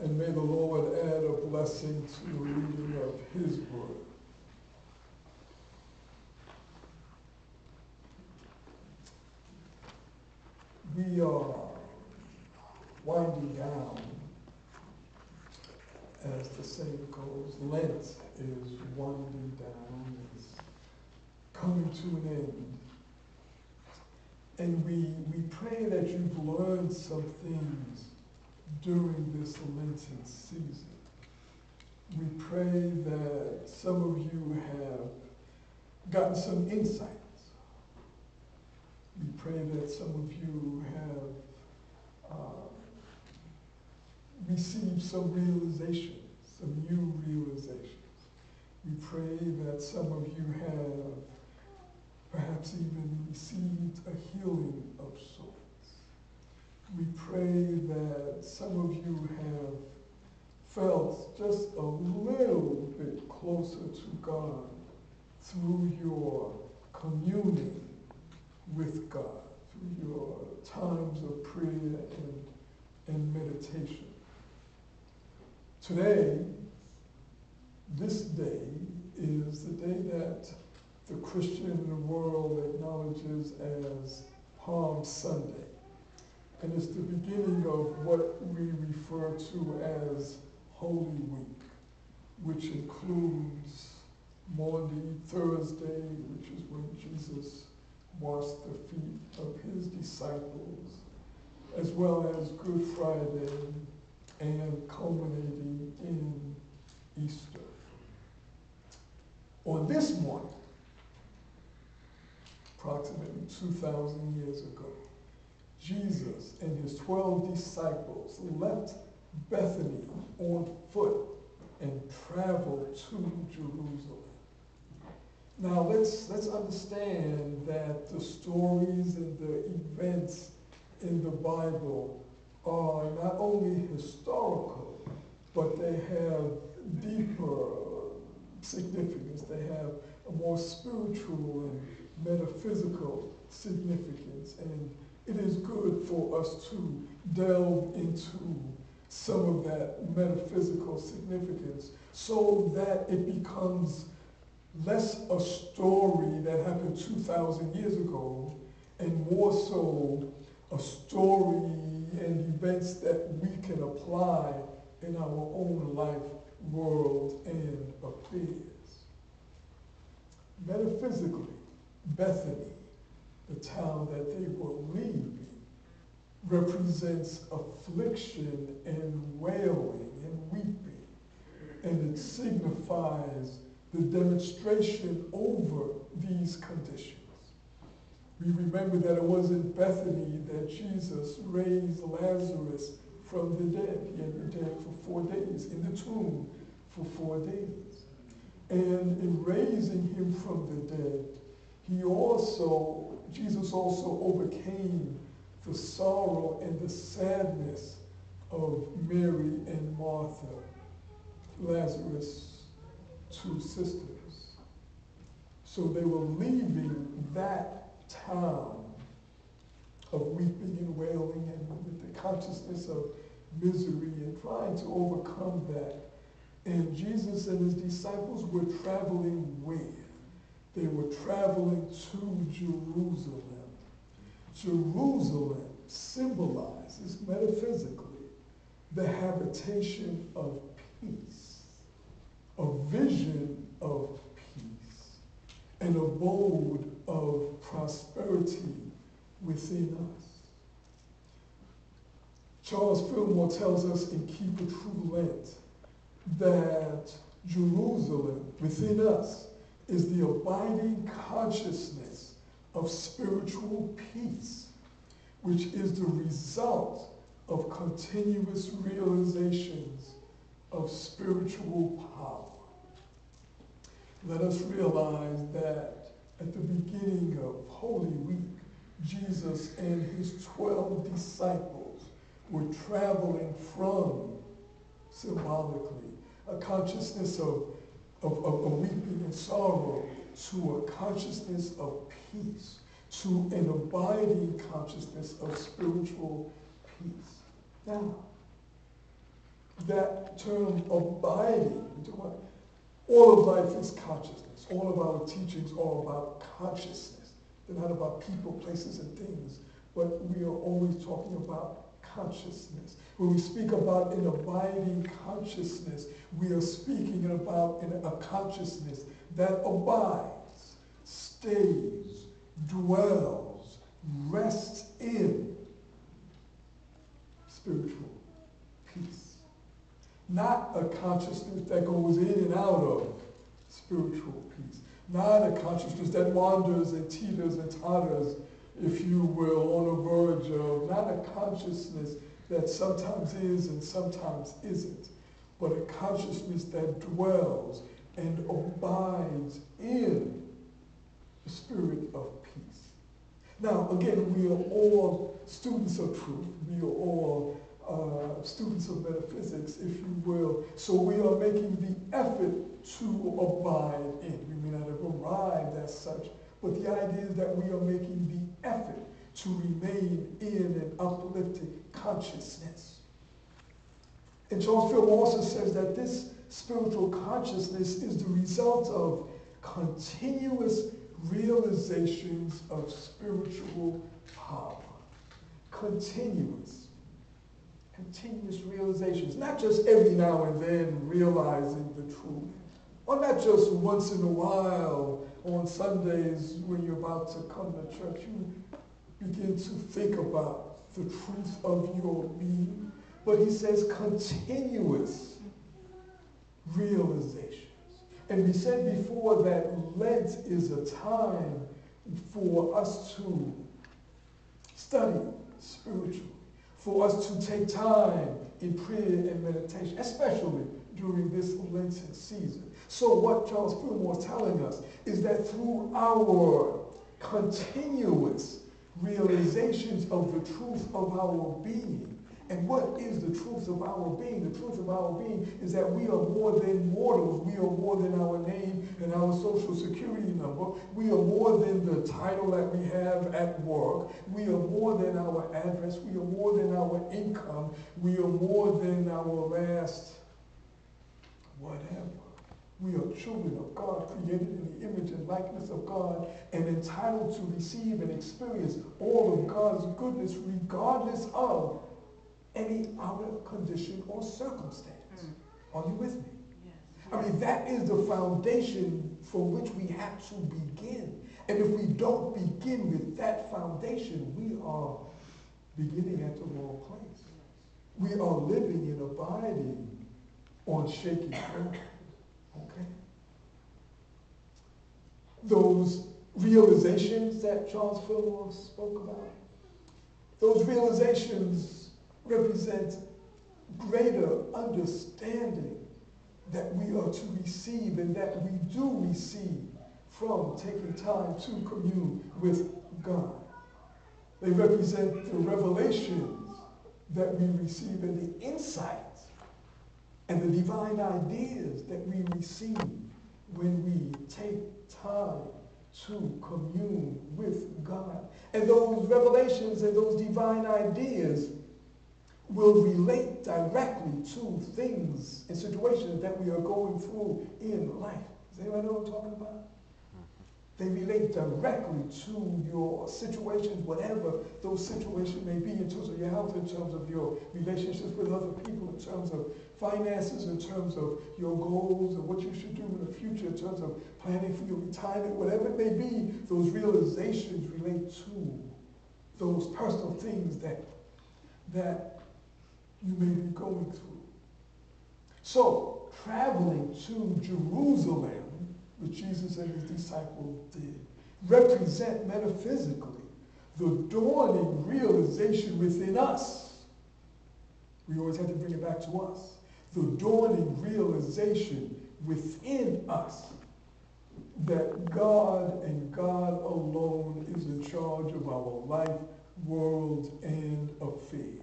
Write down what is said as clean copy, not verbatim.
And may the Lord add a blessing to the reading of his word. We are winding down, as the saying goes. Lent is winding down, is coming to an end. And we pray that you've learned some things during this Lenten season. We pray that some of you have gotten some insights. We pray that some of you have received some realizations, some new realizations. We pray that some of you have perhaps even received a healing of sorts. We pray that some of you have felt just a little bit closer to God through your communing with God, through your times of prayer and meditation. Today, this day, is the day that the Christian world acknowledges as Palm Sunday. And it's the beginning of what we refer to as Holy Week, which includes Maundy Thursday, which is when Jesus washed the feet of his disciples, as well as Good Friday and culminating in Easter. On this morning, approximately 2,000 years ago, Jesus and his 12 disciples left Bethany on foot and traveled to Jerusalem. Now let's understand that the stories and the events in the Bible are not only historical, but they have deeper significance. They have a more spiritual and metaphysical significance. And it is good for us to delve into some of that metaphysical significance so that it becomes less a story that happened 2,000 years ago and more so a story and events that we can apply in our own life, world, and affairs. Metaphysically, Bethany, the town that they were leaving, represents affliction and wailing and weeping, and it signifies the demonstration over these conditions. We remember that it was in Bethany that Jesus raised Lazarus from the dead. He had been dead for 4 days, in the tomb for 4 days. And in raising him from the dead, Jesus also overcame the sorrow and the sadness of Mary and Martha, Lazarus' 2 sisters. So they were leaving that town of weeping and wailing and with the consciousness of misery and trying to overcome that. And Jesus and his disciples were traveling where? They were traveling to Jerusalem. Jerusalem symbolizes metaphysically the habitation of peace, a vision of peace, an abode of prosperity within us. Charles Fillmore tells us in Keep a True Lent that Jerusalem within us is the abiding consciousness of spiritual peace, which is the result of continuous realizations of spiritual power. Let us realize that at the beginning of Holy Week, Jesus and his 12 disciples were traveling from, symbolically, a consciousness of weeping and sorrow to a consciousness of peace, to an abiding consciousness of spiritual peace. Now, that term abiding, all of life is consciousness. All of our teachings are about consciousness. They're not about people, places, and things, but we are always talking about consciousness. When we speak about an abiding consciousness, we are speaking about a consciousness that abides, stays, dwells, rests in spiritual peace. Not a consciousness that goes in and out of spiritual peace. Not a consciousness that wanders and teeters and totters, if you will, on the verge of, not a consciousness that sometimes is and sometimes isn't, but a consciousness that dwells and abides in the spirit of peace. Now, again, we are all students of truth. We are all students of metaphysics, if you will. So we are making the effort to abide in. We may not have arrived as such, but the idea is that we are making the effort to remain in an uplifted consciousness. And Charles Philp also says that this spiritual consciousness is the result of continuous realizations of spiritual power. Continuous realizations, not just every now and then realizing the truth, or not just once in a while on Sundays when you're about to come to church. You begin to think about the truth of your being. But he says continuous realizations. And we said before that Lent is a time for us to study spiritually, for us to take time in prayer and meditation, especially during this Lenten season. So what Charles Fillmore is telling us is that through our continuous realizations of the truth of our being, and what is the truth of our being? The truth of our being is that we are more than mortals. We are more than our name and our social security number. We are more than the title that we have at work. We are more than our address. We are more than our income. We are more than our last whatever. We are children of God, created in the image and likeness of God, and entitled to receive and experience all of God's goodness regardless of any outer condition or circumstance. Are you with me? Yes. I mean, that is the foundation for which we have to begin. And if we don't begin with that foundation, we are beginning at the wrong place. We are living and abiding on shaky ground. Okay? Those realizations that Charles Fillmore spoke about, those realizations represent greater understanding that we are to receive and that we do receive from taking time to commune with God. They represent the revelations that we receive and the insights and the divine ideas that we receive when we take time to commune with God. And those revelations and those divine ideas will relate directly to things and situations that we are going through in life. Does anyone know what I'm talking about? They relate directly to your situations, whatever those situations may be, in terms of your health, in terms of your relationships with other people, in terms of finances, in terms of your goals and what you should do in the future, in terms of planning for your retirement, whatever it may be, those realizations relate to those personal things that you may be going through. So, traveling to Jerusalem, which Jesus and his disciples did, represent metaphysically the dawning realization within us. We always have to bring it back to us. The dawning realization within us that God and God alone is in charge of our life, world, and affairs.